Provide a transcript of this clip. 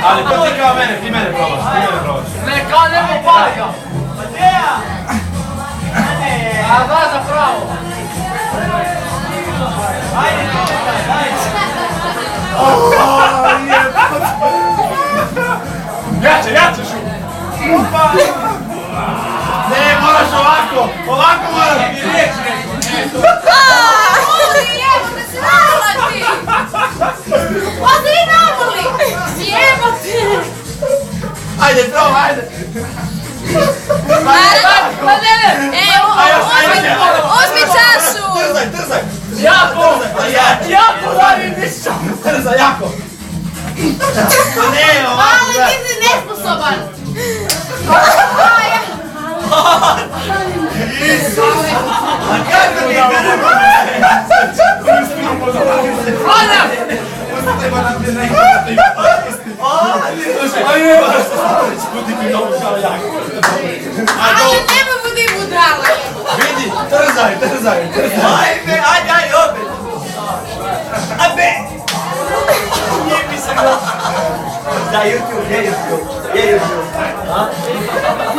Ali to ti kao mene, ti mene probaš. Ne, kao nebo pali ga. A da, zapravo. Jače šu! Ne, moraš ovako moraš mi riječ neko. Boli, evo me se nalazi! Ode i naboli! Jebo te! Ajde, probaj, ajde! Ma ne! Evo, uzmi čašu! Trzaj! Jako! Jako radim ništa! Trzaj, jako! Ne, ovako, Ali ti si nesposoban! a kako ti mene Adam! Treba nam ti neko Ali nemoj budi budala! Vidi, trzaj! Ajde, opet! Abe! Nije mi se gledao. Da, YouTube, je YouTube.